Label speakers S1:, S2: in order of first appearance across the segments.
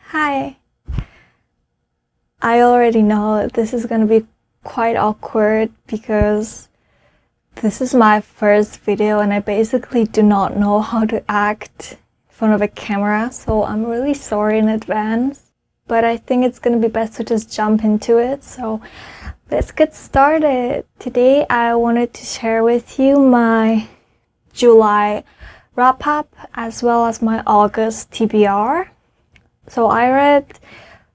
S1: Hi. I already know this is gonna be quite awkward because this is my first video and I basically do not know how to act in front of a camera, so I'm really sorry in advance. But I think it's gonna be best to just jump into it, so let's get started. Today I wanted to share with you my July wrap-up as well as my August TBR. So I read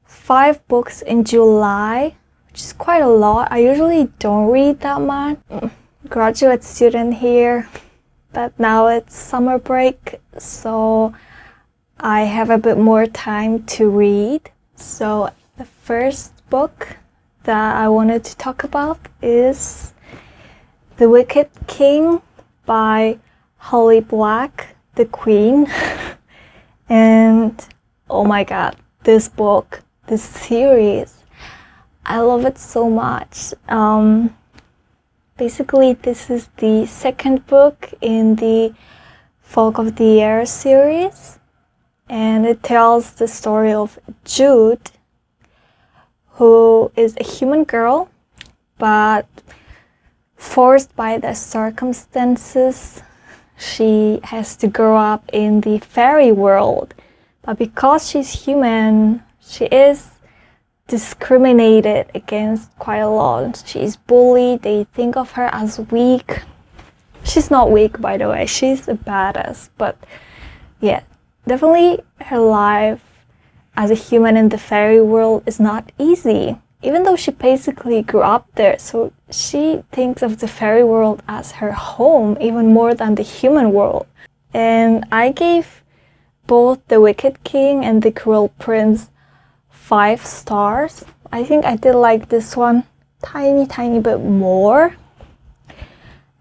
S1: 5 books in July, which is quite a lot. I usually don't read that much. Graduate student here, but now it's summer break, so I have a bit more time to read. So the first book that I wanted to talk about is The Wicked King by Holly Black, the Queen. And oh my god, this book, this series, I love it so much. Basically, this is the second book in the Fog of the Air series, and it tells the story of Jude, who is a human girl, but forced by the circumstances, she has to grow up in the fairy world. But because she's human, she is discriminated against quite a lot. She's bullied, they think of her as weak. She's not weak, by the way, she's a badass, but yeah, definitely her life as a human in the fairy world is not easy, even though she basically grew up there, so she thinks of the fairy world as her home even more than the human world. And I gave both The Wicked King and The Cruel Prince 5 stars. I think I did like this one tiny bit more.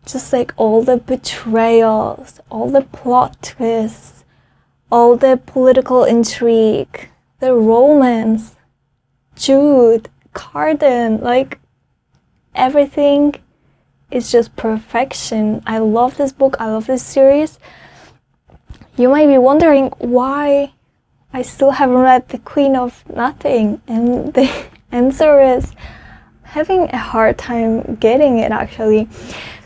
S1: Just like all the betrayals, all the plot twists, all the political intrigue, the romance, Jude, Carden, like everything is just perfection. I love this book, I love this series. You might be wondering why I still haven't read The Queen of Nothing, and the answer is having a hard time getting it actually.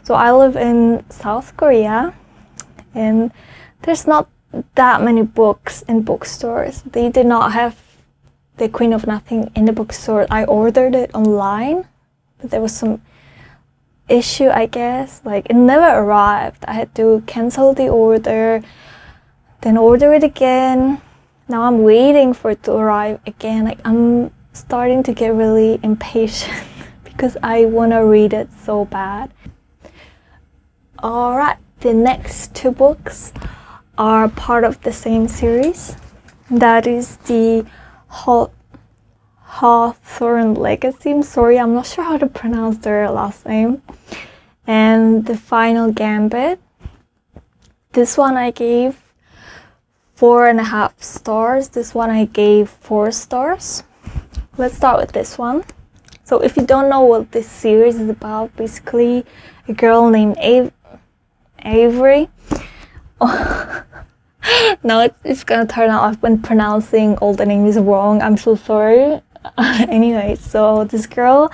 S1: So I live in South Korea and there's not that many books in bookstores. They did not have The Queen of Nothing in the bookstore. I ordered it online, but there was some issue, I guess. Like, it never arrived. I had to cancel the order, then order it again. Now I'm waiting for it to arrive again. Like, I'm starting to get really impatient because I want to read it so bad. Alright, the next 2 books are part of the same series. That is the Hawthorne Legacy. I'm sorry, I'm not sure how to pronounce their last name. And The Final Gambit. This one I gave 4.5 stars. This one I gave 4 stars. Let's start with this one. So if you don't know what this series is about, basically a girl named Avery. Now it's gonna turn out I've been pronouncing all the names wrong. I'm so sorry. Anyway, so this girl,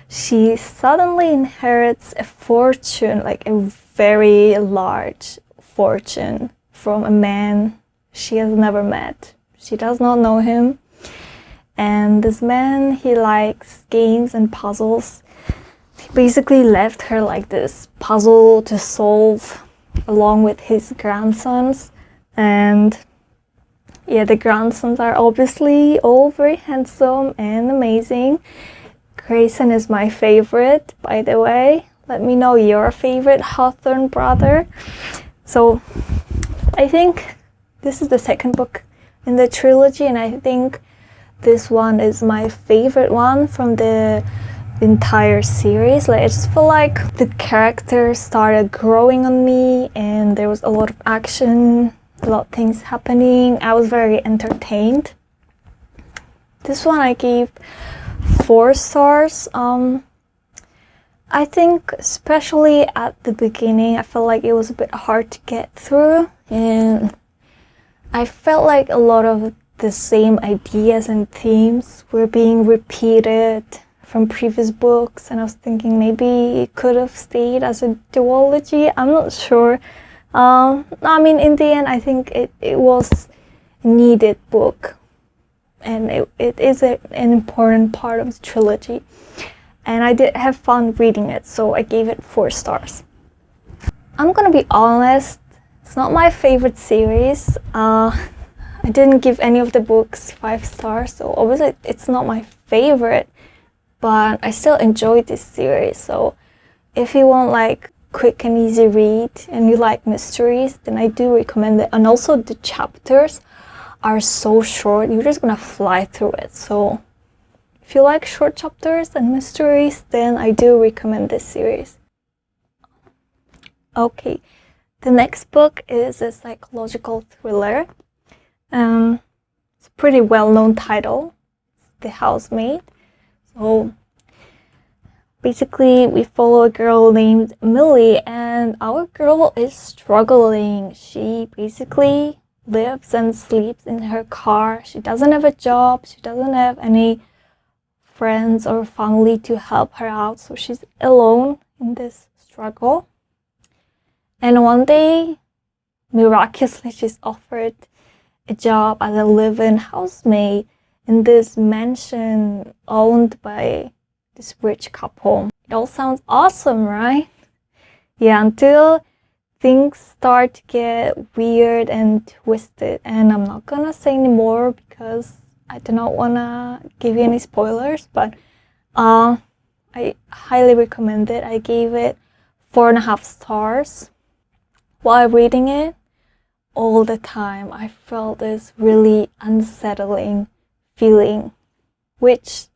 S1: she suddenly inherits a fortune, like a very large fortune, from a man she has never met. She does not know him. And this man, he likes games and puzzles. He basically left her like this puzzle to solve along with his grandsons. And yeah, the grandsons are obviously all very handsome and amazing. Grayson is my favorite, by the way. Let me know your favorite Hawthorne brother. So I think this is the second book in the trilogy, and I think this one is my favorite one from the entire series. Like, I just feel like the characters started growing on me and there was a lot of action, a lot of things happening. I was very entertained. This one I gave 4 stars. I think especially at the beginning I felt like it was a bit hard to get through, and I felt like a lot of the same ideas and themes were being repeated from previous books, and I was thinking maybe it could have stayed as a duology. I'm not sure. I mean, in the end, I think it was a needed book, and it is an important part of the trilogy. And I did have fun reading it, so I gave it 4 stars. I'm gonna be honest, it's not my favorite series. I didn't give any of the books 5 stars, so obviously it's not my favorite, but I still enjoyed this series. So if you want like quick and easy read and you like mysteries, then I do recommend it. And also the chapters are so short, you're just gonna fly through it. So if you like short chapters and mysteries, then I do recommend this series. Okay, the next book is a psychological thriller. It's a pretty well-known title, The Housemaid. So basically we follow a girl named Millie, and our girl is struggling. She basically lives and sleeps in her car. She doesn't have a job, she doesn't have any friends or family to help her out, so she's alone in this struggle. And one day, miraculously, she's offered a job as a live-in housemaid in this mansion owned by this rich couple. It all sounds awesome, right? Yeah, until things start to get weird and twisted. And I'm not gonna say any more because I do not wanna give you any spoilers, but I highly recommend it. I gave it 4.5 stars. While reading it, all the time I felt this really unsettling feeling, which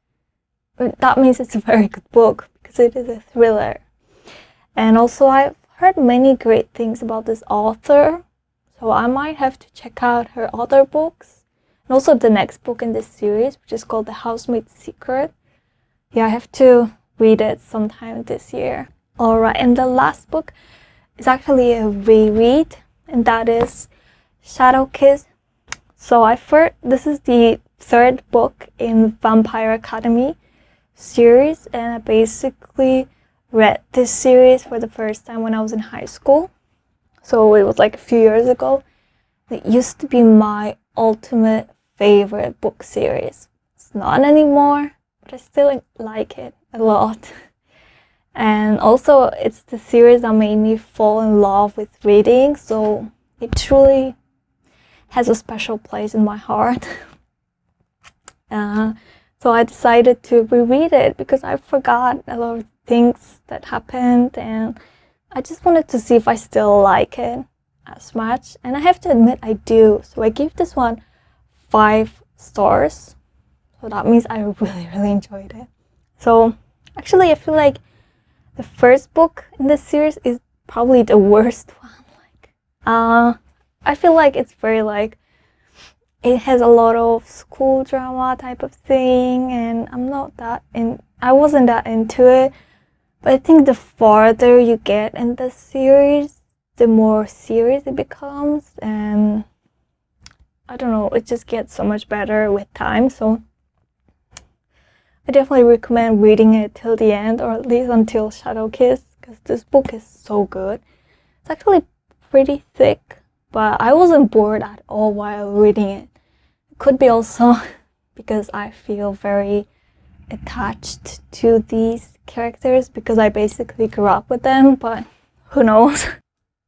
S1: that means it's a very good book because it is a thriller. And also I've heard many great things about this author, so I might have to check out her other books. And also the next book in this series, which is called The Housemaid's Secret. Yeah, I have to read it sometime this year. Alright, and the last book is actually a reread, and that is Shadow Kiss. So this is the 3rd book in Vampire Academy series, and I basically read this series for the first time when I was in high school. So it was like a few years ago. It used to be my ultimate favorite book series. It's not anymore, but I still like it a lot. And also it's the series that made me fall in love with reading, so it truly has a special place in my heart. So I decided to reread it because I forgot a lot of things that happened, and I just wanted to see if I still like it as much. And I have to admit I do. So I give this one 5 stars. So that means I really enjoyed it. So actually I feel like the first book in this series is probably the worst one. I feel like it's very it has a lot of school drama type of thing, and I wasn't that into it. But I think the farther you get in the series, the more serious it becomes, and I don't know, it just gets so much better with time. So I definitely recommend reading it till the end, or at least until Shadow Kiss, because this book is so good. It's actually pretty thick, but I wasn't bored at all while reading it. It could be also because I feel very attached to these characters because I basically grew up with them, but who knows.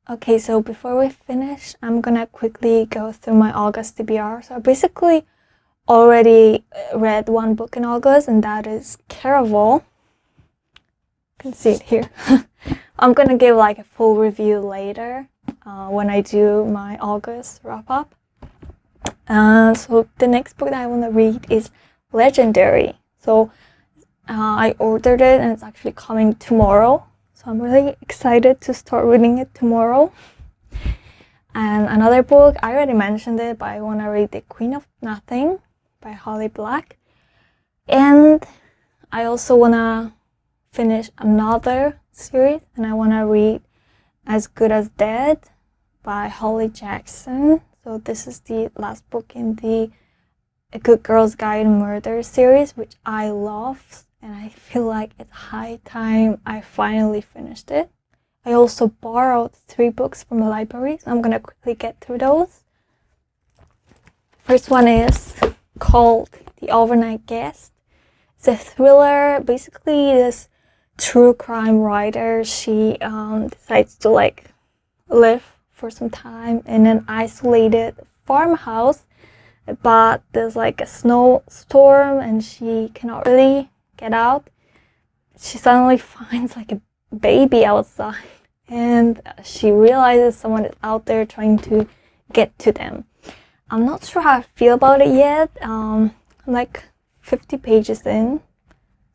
S1: Okay, so before we finish, I'm gonna quickly go through my August TBR. So I basically already read 1 book in August, and that is Caraval. You can see it here. I'm gonna give a full review later when I do my August wrap up. So the next book that I want to read is Legendary. So I ordered it and it's actually coming tomorrow. So I'm really excited to start reading it tomorrow. And another book, I already mentioned it, but I want to read The Queen of Nothing by Holly Black. And I also want to finish another series, and I want to read As Good as Dead by Holly Jackson. So this is the last book in the A Good Girl's Guide to Murder series, which I love, and I feel like it's high time I finally finished it. I also borrowed 3 books from the library, so I'm gonna quickly get through those. First one is called The Overnight Guest. It's a thriller. Basically, this true crime writer, she decides to like live for some time in an isolated farmhouse, but there's like a snowstorm and she cannot really get out. She suddenly finds like a baby outside, and she realizes someone is out there trying to get to them. I'm not sure how I feel about it yet. I'm like 50 pages in,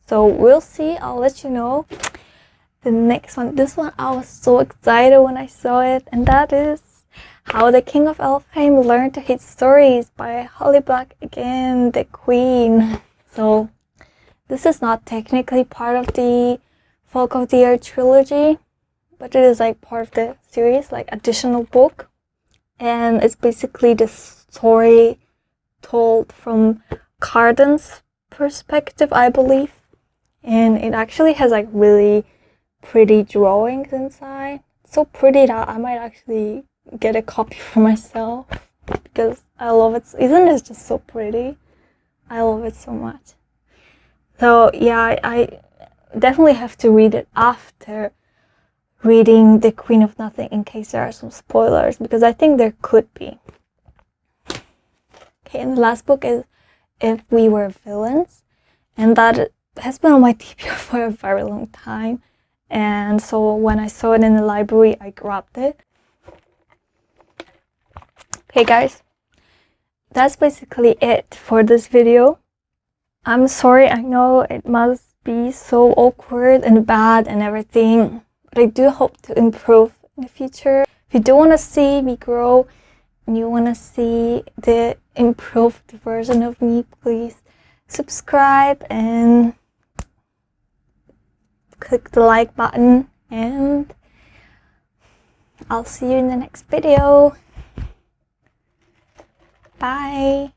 S1: so we'll see. I'll let you know. The next one, this one I was so excited when I saw it, and that is How the King of Elfhame Learned to Hate Stories by Holly Black, again, the queen. So this is not technically part of the Folk of the Air trilogy, but it is like part of the series, like additional book. And it's basically the story told from Carden's perspective, I believe. And it actually has like really pretty drawings inside. So pretty that I might actually get a copy for myself because I love it. Isn't it just so pretty? I love it so much. So yeah, I definitely have to read it after reading The Queen of Nothing in case there are some spoilers, because I think there could be. Okay, and the last book is If We Were Villains, and that has been on my TBR for a very long time, and so when I saw it in the library, I grabbed it. Okay guys, that's basically it for this video. I'm sorry, I know it must be so awkward and bad and everything, but I do hope to improve in the future. If you do want to see me grow and you want to see the improved version of me, please subscribe and click the like button, and I'll see you in the next video. Bye!